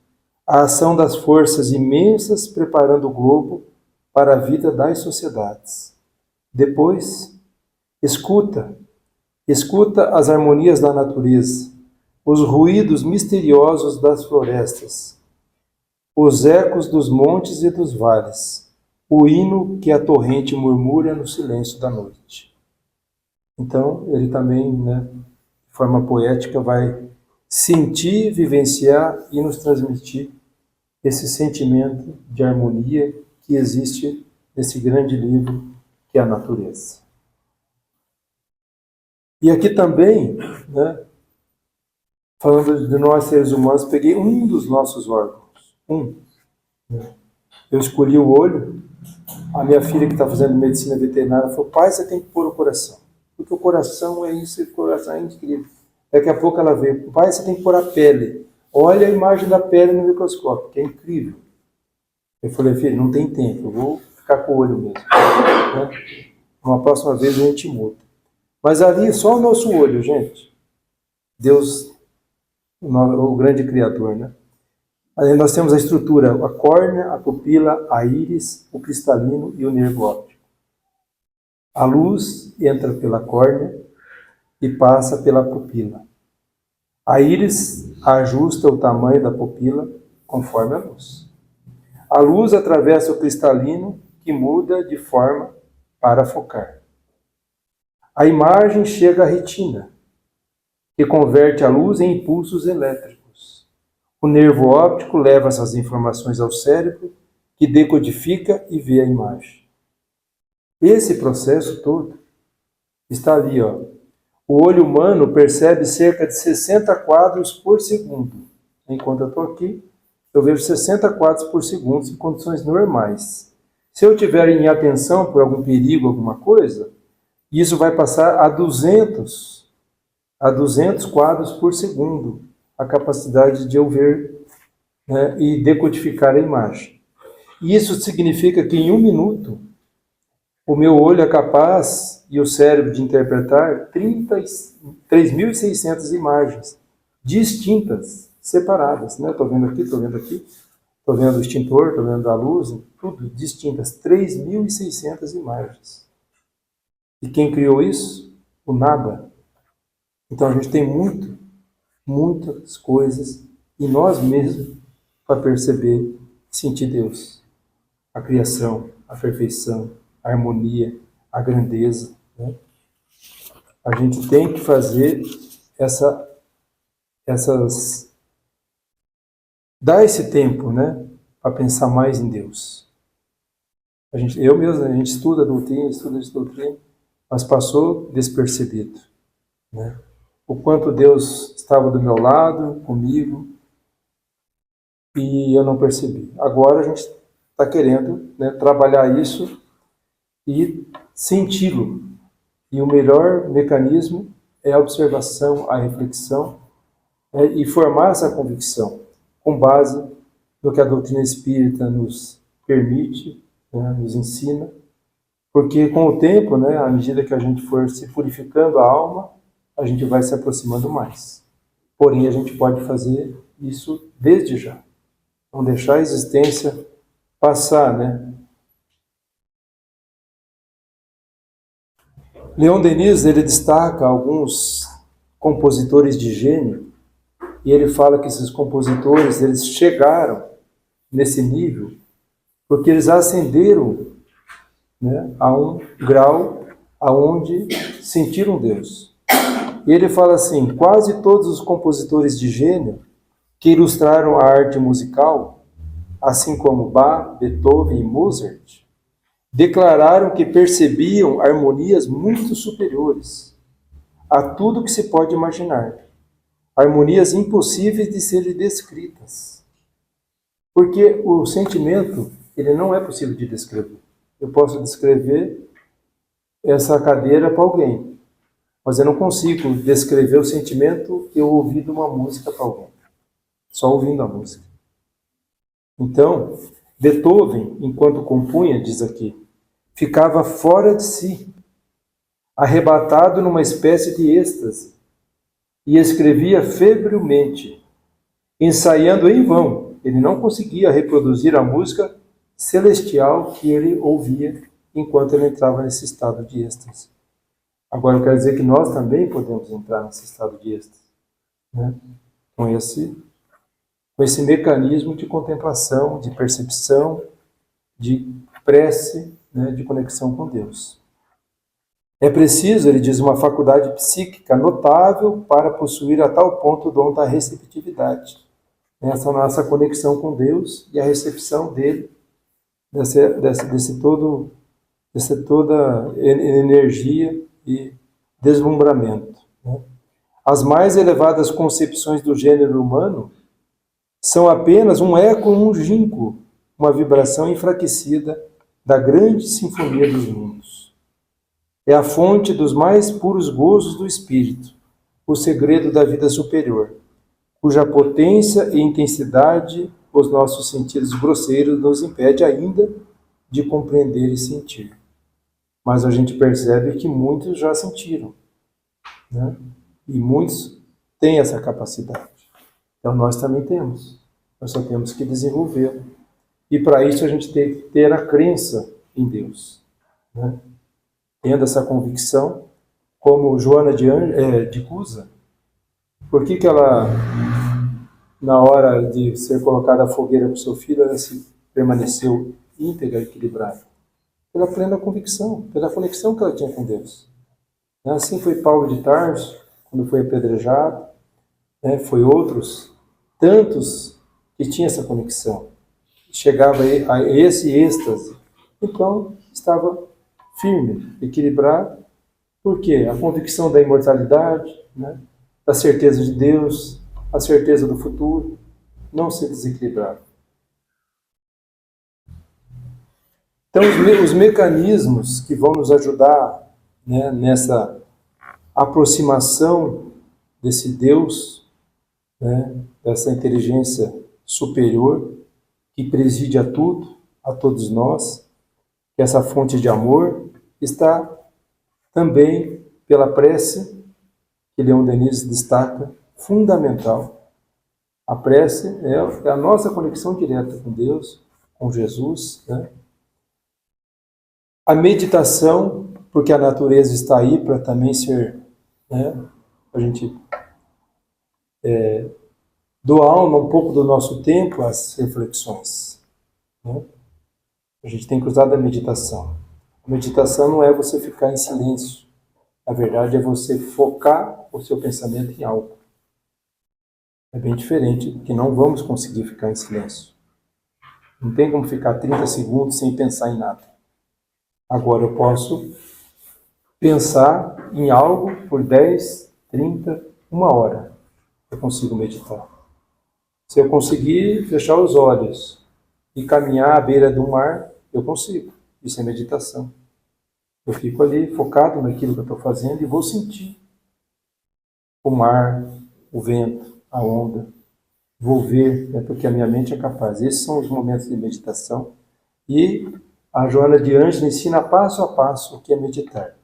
a ação das forças imensas preparando o globo para a vida das sociedades. Depois, escuta as harmonias da natureza, os ruídos misteriosos das florestas, os ecos dos montes e dos vales, o hino que a torrente murmura no silêncio da noite. Então, ele também, de forma poética, vai sentir, vivenciar e nos transmitir esse sentimento de harmonia que existe nesse grande livro que é a natureza. E aqui também, falando de nós seres humanos, peguei um dos nossos órgãos. Eu escolhi o olho. A minha filha, que está fazendo medicina veterinária, falou: pai, você tem que pôr o coração. Porque o coração é isso, o coração é incrível. Daqui a pouco ela veio: pai, você tem que pôr a pele. Olha a imagem da pele no microscópio, que é incrível. Eu falei: filho, não tem tempo, eu vou ficar com o olho mesmo. Uma próxima vez a gente muda. Mas ali, só o nosso olho, gente. Deus, o grande Criador, Aí nós temos a estrutura: a córnea, a pupila, a íris, o cristalino e o nervo óptico. A luz entra pela córnea e passa pela pupila. A íris ajusta o tamanho da pupila conforme a luz. A luz atravessa o cristalino, que muda de forma para focar. A imagem chega à retina, que converte a luz em impulsos elétricos. O nervo óptico leva essas informações ao cérebro, que decodifica e vê a imagem. Esse processo todo está ali, ó. O olho humano percebe cerca de 60 quadros por segundo. Enquanto eu estou aqui, eu vejo 60 quadros por segundo em condições normais. Se eu tiver em atenção por algum perigo, alguma coisa, isso vai passar a 200 quadros por segundo, a capacidade de eu ver, e decodificar a imagem. E isso significa que em 1 minuto, o meu olho é capaz e o cérebro de interpretar 3.600 imagens distintas, separadas. Estou vendo aqui, estou vendo o extintor, estou vendo a luz, tudo distintas, 3.600 imagens. E quem criou isso? O nada. Então a gente tem muitas coisas em nós mesmos para perceber, sentir Deus. A criação, a perfeição, a harmonia, a grandeza. A gente tem que fazer dar esse tempo, para pensar mais em Deus. A gente estuda a doutrina, mas passou despercebido. O quanto Deus estava do meu lado, comigo, e eu não percebi. Agora a gente está querendo trabalhar isso e senti-lo. E o melhor mecanismo é a observação, a reflexão, e formar essa convicção com base no que a doutrina espírita nos permite, nos ensina, porque com o tempo, à medida que a gente for se purificando a alma, a gente vai se aproximando mais. Porém, a gente pode fazer isso desde já. Não deixar a existência passar, Leon Denis, ele destaca alguns compositores de gênio, e ele fala que esses compositores, eles chegaram nesse nível porque eles ascenderam a um grau aonde sentiram Deus. E ele fala assim: quase todos os compositores de gênio que ilustraram a arte musical, assim como Bach, Beethoven e Mozart, declararam que percebiam harmonias muito superiores a tudo que se pode imaginar, harmonias impossíveis de serem descritas. Porque o sentimento, ele não é possível de descrever. Eu posso descrever essa cadeira para alguém, mas eu não consigo descrever o sentimento que eu ouvi de uma música para alguém, só ouvindo a música. Então, Beethoven, enquanto compunha, diz aqui, ficava fora de si, arrebatado numa espécie de êxtase, e escrevia febrilmente, ensaiando em vão. Ele não conseguia reproduzir a música celestial que ele ouvia enquanto ele entrava nesse estado de êxtase. Agora, eu quero dizer que nós também podemos entrar nesse estado de êxtase, né? com esse mecanismo de contemplação, de percepção, de prece, né? de conexão com Deus. É preciso, ele diz, uma faculdade psíquica notável para possuir a tal ponto o dom da receptividade. Essa nossa conexão com Deus e a recepção dele, dessa toda energia e deslumbramento. Né? As mais elevadas concepções do gênero humano são apenas um eco longínquo, uma vibração enfraquecida da grande sinfonia dos mundos. É a fonte dos mais puros gozos do espírito, o segredo da vida superior, cuja potência e intensidade os nossos sentidos grosseiros nos impede ainda de compreender e sentir. Mas a gente percebe que muitos já sentiram, né? E muitos têm essa capacidade. Então nós também temos. Nós só temos que desenvolver. E para isso a gente tem que ter a crença em Deus, né? Tendo essa convicção, como Joana de Cusa, por que ela, na hora de ser colocada à fogueira com seu filho, ela permaneceu íntegra e equilibrada? Pela plena convicção, pela conexão que ela tinha com Deus. Assim foi Paulo de Tarso, quando foi apedrejado, né? Foi outros, tantos que tinham essa conexão. Chegava a esse êxtase, então estava firme, equilibrado. Por quê? A convicção da imortalidade, né? Da certeza de Deus, a certeza do futuro, não se desequilibrava. Então, os mecanismos que vão nos ajudar, né, nessa aproximação desse Deus, né, dessa inteligência superior que preside a tudo, a todos nós, que essa fonte de amor está também pela prece, que Leon Denis destaca, fundamental. A prece é a nossa conexão direta com Deus, com Jesus, né? A meditação, porque a natureza está aí para também ser, né, a gente doar um pouco do nosso tempo às reflexões, né? A gente tem que usar da meditação. A meditação não é você ficar em silêncio. Na verdade, é você focar o seu pensamento em algo. É bem diferente, porque não vamos conseguir ficar em silêncio. Não tem como ficar 30 segundos sem pensar em nada. Agora eu posso pensar em algo por 10, 30, 1 hora. Eu consigo meditar. Se eu conseguir fechar os olhos e caminhar à beira do mar, eu consigo. Isso é meditação. Eu fico ali focado naquilo que eu estou fazendo e vou sentir o mar, o vento, a onda. Vou ver, né, porque a minha mente é capaz. Esses são os momentos de meditação. E a Joana de Ângeles ensina passo a passo o que é meditar.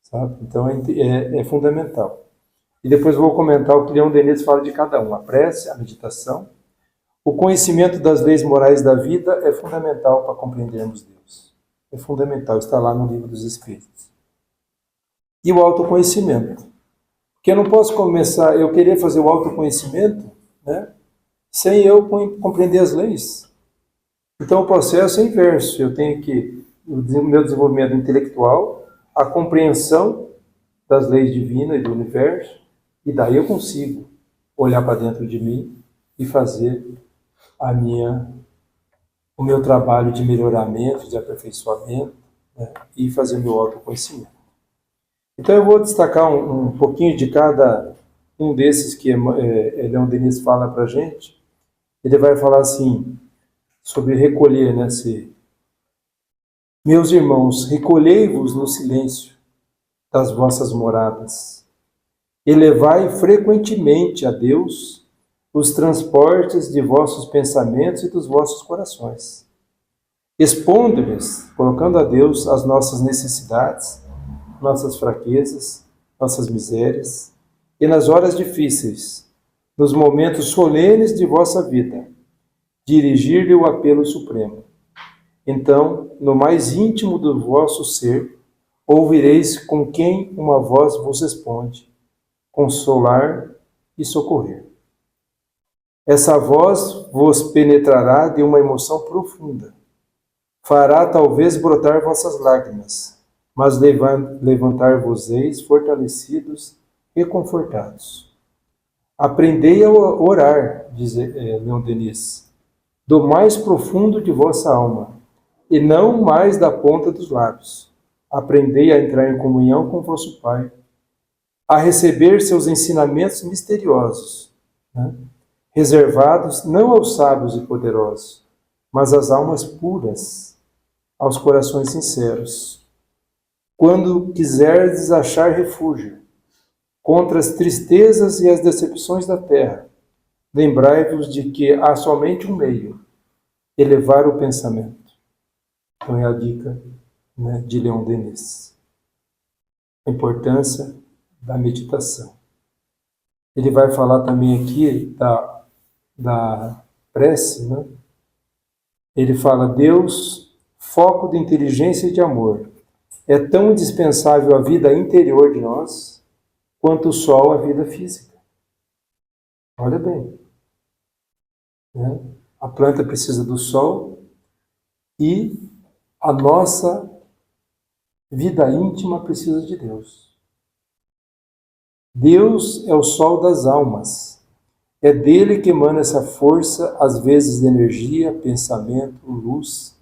Sabe? Então é fundamental. E depois vou comentar o que Leon Denis fala de cada um. A prece, a meditação. O conhecimento das leis morais da vida é fundamental para compreendermos Deus. É fundamental, está lá no Livro dos Espíritos. E o autoconhecimento. Porque eu não posso começar, eu querer fazer o autoconhecimento, né, sem eu compreender as leis. Então o processo é inverso. Eu tenho que, o meu desenvolvimento intelectual, a compreensão das leis divinas e do universo, e daí eu consigo olhar para dentro de mim e fazer o meu trabalho de melhoramento, de aperfeiçoamento, né, e fazer o meu autoconhecimento. Então eu vou destacar um pouquinho de cada um desses que Leon Denis fala para a gente, ele vai falar assim, sobre recolher, né? Meus irmãos, recolhei-vos no silêncio das vossas moradas. Elevai frequentemente a Deus os transportes de vossos pensamentos e dos vossos corações. Expondo-lhes, colocando a Deus as nossas necessidades, nossas fraquezas, nossas misérias, e nas horas difíceis, nos momentos solenes de vossa vida, dirigir-lhe o apelo supremo. Então, no mais íntimo do vosso ser, ouvireis com quem uma voz vos responde, consolar e socorrer. Essa voz vos penetrará de uma emoção profunda, fará talvez brotar vossas lágrimas, mas levantar-vos-eis fortalecidos e confortados. Aprendei a orar, diz Leon Denis, do mais profundo de vossa alma, e não mais da ponta dos lábios. Aprendei a entrar em comunhão com vosso Pai, a receber seus ensinamentos misteriosos, né? Reservados não aos sábios e poderosos, mas às almas puras, aos corações sinceros. Quando quiserdes achar refúgio contra as tristezas e as decepções da terra, lembrai-vos de que há somente um meio: elevar o pensamento. Então é a dica, né, de Leon Denis. A importância da meditação. Ele vai falar também aqui da prece, né? Ele fala: Deus, foco de inteligência e de amor, é tão indispensável à vida interior de nós quanto o sol à vida física. Olha bem, né? A planta precisa do sol e a nossa vida íntima precisa de Deus. Deus é o sol das almas. É dele que emana essa força, às vezes de energia, pensamento, luz,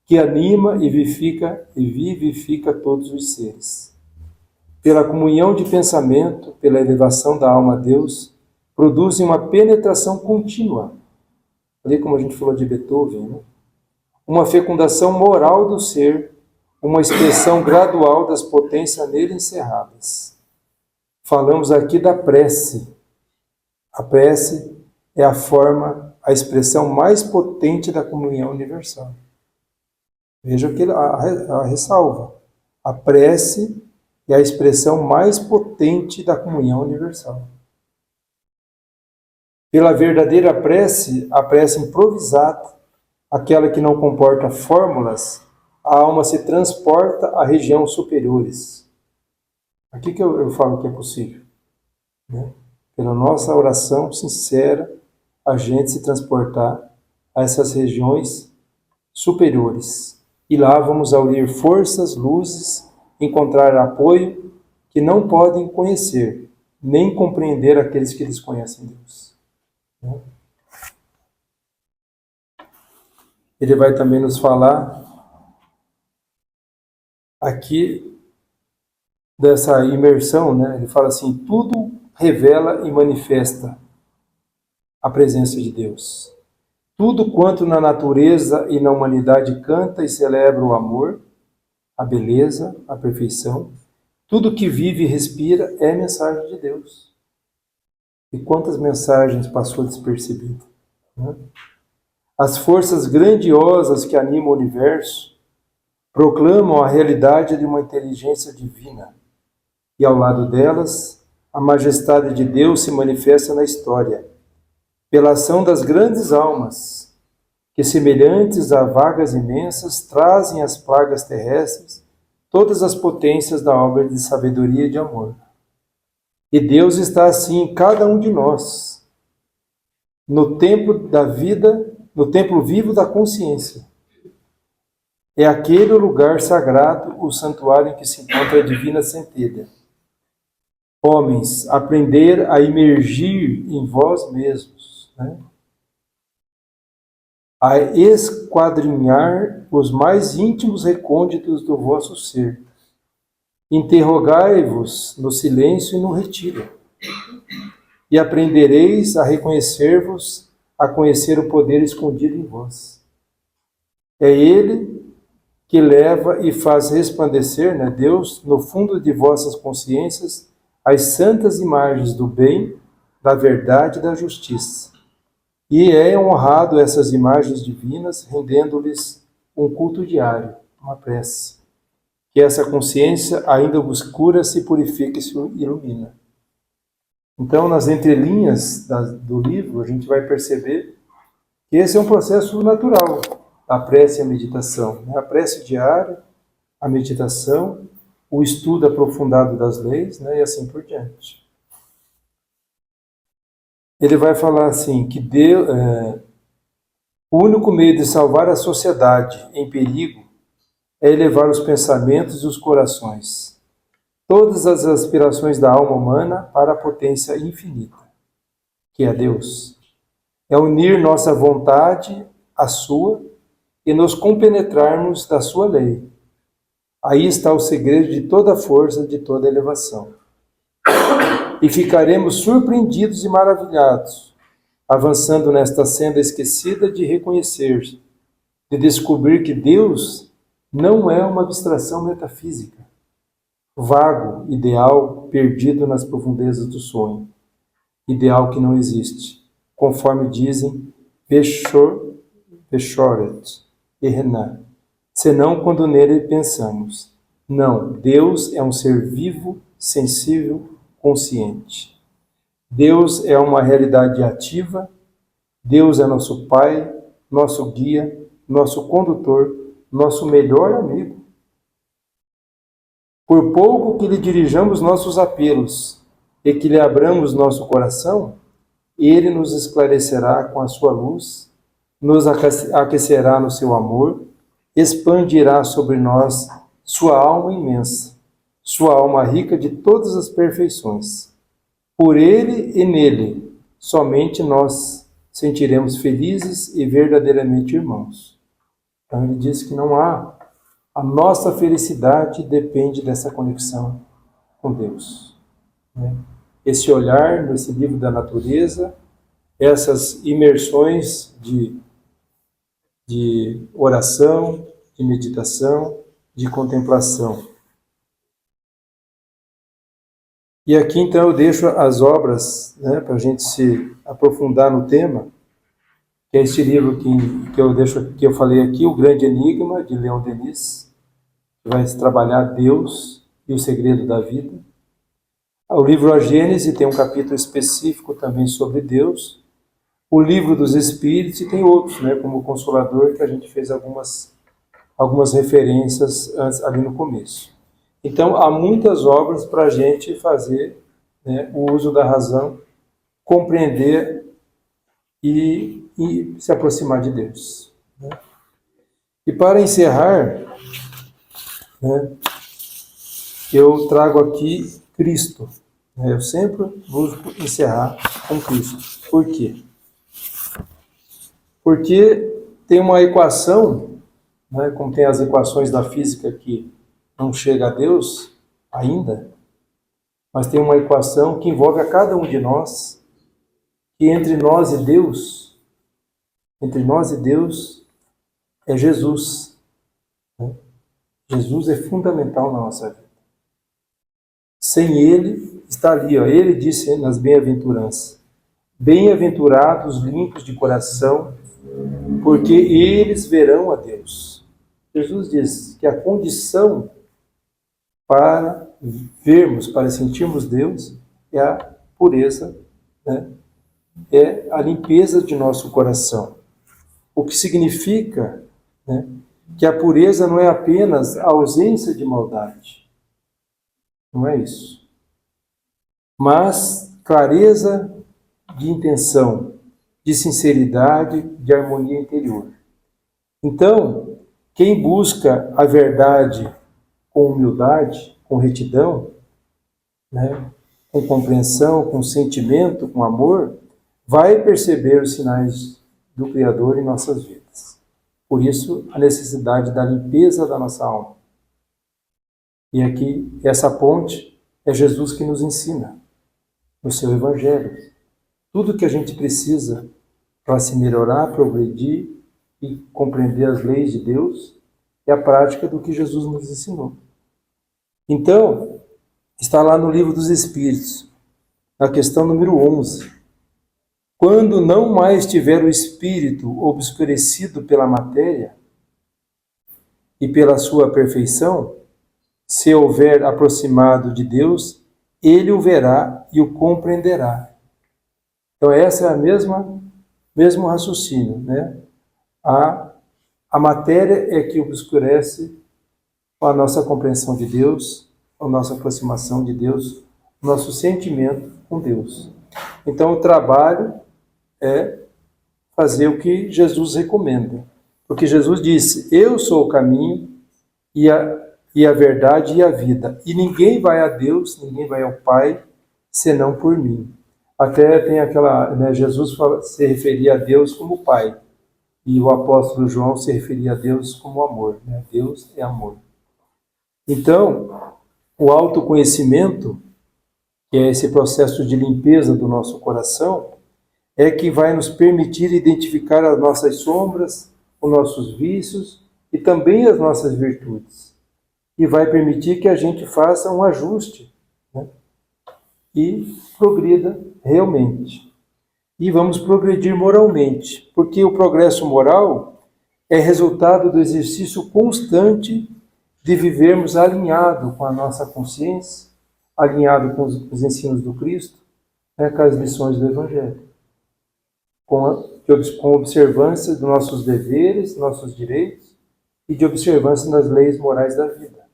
que anima e vivifica todos os seres. Pela comunhão de pensamento, pela elevação da alma a Deus, produzem uma penetração contínua. Ali como a gente falou de Beethoven, né? Uma fecundação moral do ser, uma expressão gradual das potências nele encerradas. Falamos aqui da prece. A prece é a forma, a expressão mais potente da comunhão universal. Veja que a ressalva. A prece é a expressão mais potente da comunhão universal. Pela verdadeira prece, a prece improvisada, aquela que não comporta fórmulas, a alma se transporta a regiões superiores. Aqui que eu falo que é possível, né? Pela nossa oração sincera, a gente se transportar a essas regiões superiores. E lá vamos unir forças, luzes, encontrar apoio que não podem conhecer, nem compreender aqueles que desconhecem Deus. Ele vai também nos falar aqui dessa imersão, né? Ele fala assim: tudo revela e manifesta a presença de Deus. Tudo quanto na natureza e na humanidade canta e celebra o amor, a beleza, a perfeição, tudo que vive e respira é mensagem de Deus. E quantas mensagens passou despercebido, né? As forças grandiosas que animam o universo proclamam a realidade de uma inteligência divina. E ao lado delas, a majestade de Deus se manifesta na história, pela ação das grandes almas, que semelhantes a vagas imensas trazem às plagas terrestres todas as potências da obra de sabedoria e de amor. E Deus está assim em cada um de nós, no templo da vida, no templo vivo da consciência. É aquele lugar sagrado, o santuário em que se encontra a divina centelha. Homens, aprender a imergir em vós mesmos, né? A esquadrinhar os mais íntimos recônditos do vosso ser. Interrogai-vos no silêncio e no retiro. e aprendereis a reconhecer-vos, a conhecer o poder escondido em vós. É Ele que leva e faz resplandecer, né, Deus, no fundo de vossas consciências, as santas imagens do bem, da verdade e da justiça. E é honrado essas imagens divinas, rendendo-lhes um culto diário, uma prece. Que essa consciência, ainda obscura, se purifica e se ilumina. Então, nas entrelinhas do livro, a gente vai perceber que esse é um processo natural, a prece e a meditação. A prece diária, a meditação, o estudo aprofundado das leis, né, e assim por diante. Ele vai falar assim, que Deus, o único meio de salvar a sociedade em perigo é elevar os pensamentos e os corações, todas as aspirações da alma humana para a potência infinita, que é Deus. É unir nossa vontade à sua e nos compenetrarmos da sua lei. Aí está o segredo de toda força, de toda elevação. E ficaremos surpreendidos e maravilhados, avançando nesta senda esquecida de reconhecer, de descobrir que Deus não é uma abstração metafísica, vago, ideal, perdido nas profundezas do sonho, ideal que não existe, conforme dizem Peshoret e Renan, senão quando nele pensamos. Não, Deus é um ser vivo, sensível, consciente. Deus é uma realidade ativa, Deus é nosso Pai, nosso guia, nosso condutor, nosso melhor amigo. Por pouco que lhe dirijamos nossos apelos e que lhe abramos nosso coração, ele nos esclarecerá com a sua luz, nos aquecerá no seu amor, expandirá sobre nós sua alma imensa, sua alma rica de todas as perfeições. Por ele e nele, somente nós sentiremos felizes e verdadeiramente irmãos. Então ele diz que não há, a nossa felicidade depende dessa conexão com Deus. Esse olhar nesse livro da natureza, essas imersões de oração, de meditação, de contemplação. E aqui então eu deixo as obras, né, para a gente se aprofundar no tema, que é este livro que eu falei aqui, O Grande Enigma, de Leon Denis, que vai trabalhar Deus e o segredo da vida. O livro A Gênese tem um capítulo específico também sobre Deus. O livro dos Espíritos e tem outros, né, como o Consolador, que a gente fez algumas referências antes, ali no começo. Então, há muitas obras para a gente fazer, né, o uso da razão, compreender e se aproximar de Deus. Né? E para encerrar, né, eu trago aqui Cristo. Né? Eu sempre busco encerrar com Cristo. Por quê? Porque tem uma equação, né, como tem as equações da física que não chega a Deus ainda, mas tem uma equação que envolve a cada um de nós, que entre nós e Deus é Jesus. Né? Jesus é fundamental na nossa vida. Sem Ele, está ali, ó, Ele disse nas bem-aventuranças, bem-aventurados limpos de coração, porque eles verão a Deus. Jesus diz que a condição para vermos, para sentirmos Deus, é a pureza, né? É a limpeza de nosso coração. O que significa, né, que a pureza não é apenas a ausência de maldade. Não é isso. Mas clareza de intenção, de sinceridade, de harmonia interior. Então, quem busca a verdade com humildade, com retidão, né, com compreensão, com sentimento, com amor, vai perceber os sinais do Criador em nossas vidas. Por isso, a necessidade da limpeza da nossa alma. E aqui, essa ponte é Jesus que nos ensina no seu Evangelho. tudo que a gente precisa para se melhorar, progredir e compreender as leis de Deus é a prática do que Jesus nos ensinou. Então, está lá no Livro dos Espíritos, na questão número 11. Quando não mais tiver o espírito obscurecido pela matéria e pela sua perfeição, se houver aproximado de Deus, ele o verá e o compreenderá. Então, essa é a mesmo raciocínio, né? A matéria é que obscurece a nossa compreensão de Deus, a nossa aproximação de Deus, o nosso sentimento com Deus. Então, o trabalho é fazer o que Jesus recomenda. Porque Jesus disse, eu sou o caminho e a verdade e a vida. E ninguém vai a Deus, ninguém vai ao Pai, senão por mim. Até tem aquela, né, Jesus se referia a Deus como Pai. E o apóstolo João se referia a Deus como amor. Né? Deus é amor. Então, o autoconhecimento, que é esse processo de limpeza do nosso coração, é que vai nos permitir identificar as nossas sombras, os nossos vícios e também as nossas virtudes. E vai permitir que a gente faça um ajuste, né? E progrida realmente. E vamos progredir moralmente, porque o progresso moral é resultado do exercício constante de vivermos alinhado com a nossa consciência, alinhado com os ensinos do Cristo, né, com as lições do Evangelho. Com observância dos nossos deveres, nossos direitos e de observância das leis morais da vida.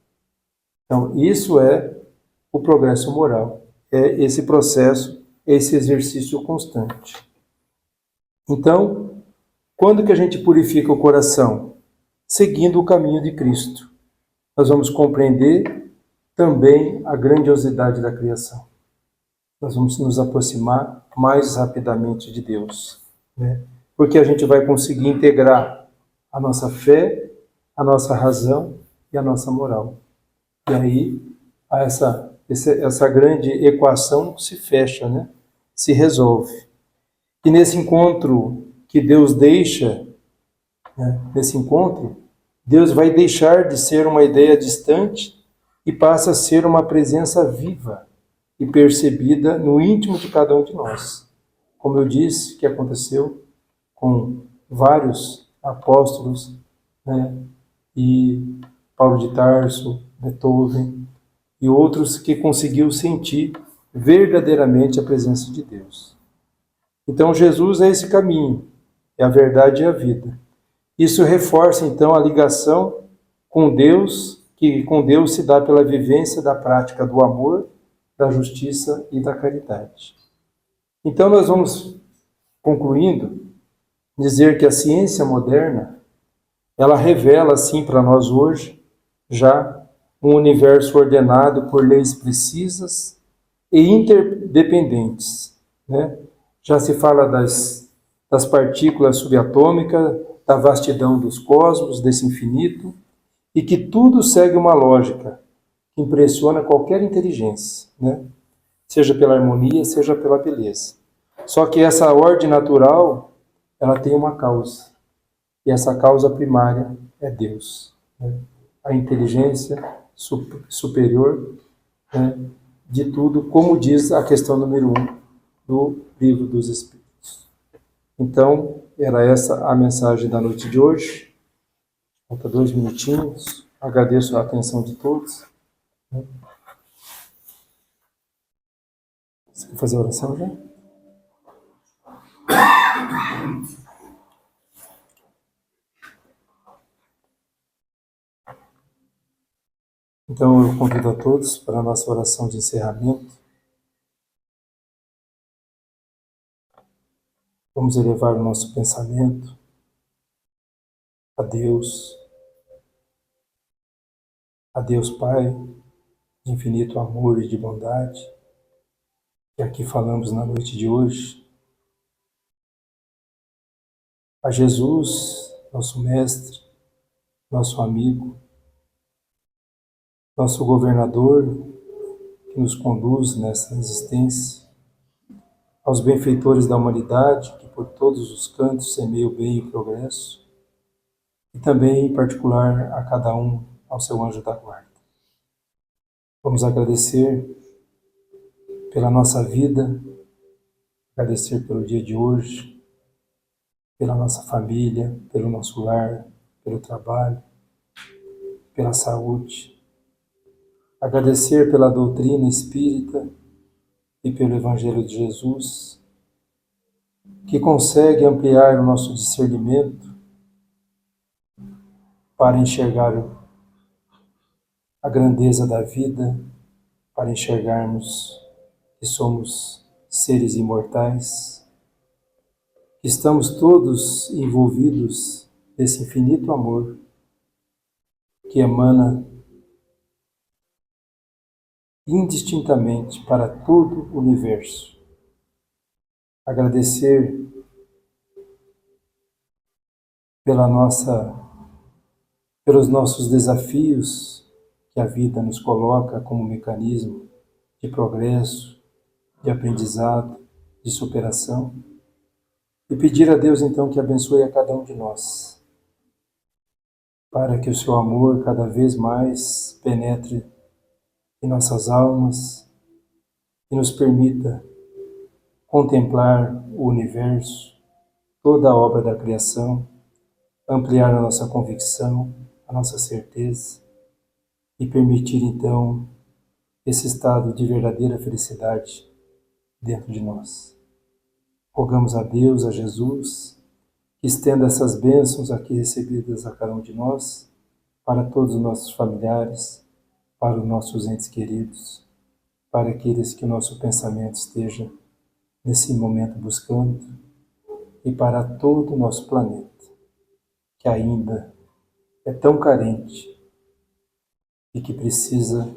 Então, isso é o progresso moral, é esse processo, esse exercício constante. Então, quando que a gente purifica o coração? Seguindo o caminho de Cristo. Nós vamos compreender também a grandiosidade da criação. Nós vamos nos aproximar mais rapidamente de Deus, né? Porque a gente vai conseguir integrar a nossa fé, a nossa razão e a nossa moral. E aí essa grande equação se fecha, né? Se resolve. E nesse encontro que Deus deixa, né? Nesse encontro, Deus vai deixar de ser uma ideia distante e passa a ser uma presença viva e percebida no íntimo de cada um de nós. Como eu disse, que aconteceu com vários apóstolos, né? E Paulo de Tarso, Beethoven e outros que conseguiu sentir verdadeiramente a presença de Deus. Então Jesus é esse caminho, é a verdade e a vida. Isso reforça então a ligação com Deus, que com Deus se dá pela vivência da prática do amor, da justiça e da caridade. Então nós vamos concluindo dizer que a ciência moderna ela revela assim para nós hoje já um universo ordenado por leis precisas e interdependentes, né? Já se fala das partículas subatômicas, da vastidão dos cosmos, desse infinito, e que tudo segue uma lógica que impressiona qualquer inteligência, né? Seja pela harmonia, seja pela beleza. Só que essa ordem natural, ela tem uma causa, e essa causa primária é Deus, né? A inteligência superior, né, de tudo, como diz a questão número 1 do Livro dos Espíritos. Então, era essa a mensagem da noite de hoje. Falta 2 minutinhos. Agradeço a atenção de todos. Você quer fazer a oração já? Então, eu convido a todos para a nossa oração de encerramento. Vamos elevar o nosso pensamento a Deus Pai, de infinito amor e de bondade, que aqui falamos na noite de hoje. A Jesus, nosso Mestre, nosso amigo, nosso governador, que nos conduz nessa existência. aos benfeitores da humanidade, que por todos os cantos semeiam o bem e o progresso, e também, em particular, a cada um ao seu anjo da guarda. Vamos agradecer pela nossa vida, agradecer pelo dia de hoje, pela nossa família, pelo nosso lar, pelo trabalho, pela saúde. Agradecer pela doutrina espírita e pelo Evangelho de Jesus, que consegue ampliar o nosso discernimento para enxergar a grandeza da vida, para enxergarmos que somos seres imortais, que estamos todos envolvidos nesse infinito amor que emana indistintamente para todo o universo. Agradecer pelos nossos desafios que a vida nos coloca como mecanismo de progresso, de aprendizado, de superação. E pedir a Deus, então, que abençoe a cada um de nós, para que o seu amor cada vez mais penetre em nossas almas e nos permita contemplar o universo, toda a obra da criação, ampliar a nossa convicção, a nossa certeza e permitir, então, esse estado de verdadeira felicidade dentro de nós. Rogamos a Deus, a Jesus, que estenda essas bênçãos aqui recebidas a cada um de nós, para todos os nossos familiares, para os nossos entes queridos, para aqueles que o nosso pensamento esteja nesse momento buscando, e para todo o nosso planeta, que ainda é tão carente e que precisa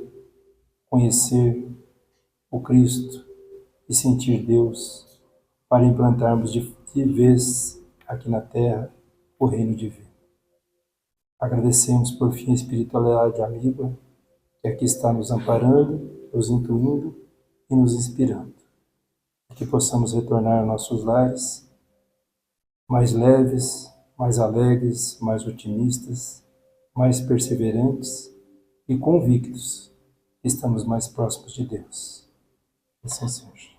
conhecer o Cristo e sentir Deus para implantarmos de vez aqui na Terra o reino divino. Agradecemos por fim a espiritualidade amiga que aqui está nos amparando, nos intuindo e nos inspirando. Que possamos retornar aos nossos lares mais leves, mais alegres, mais otimistas, mais perseverantes e convictos que estamos mais próximos de Deus. Assim seja.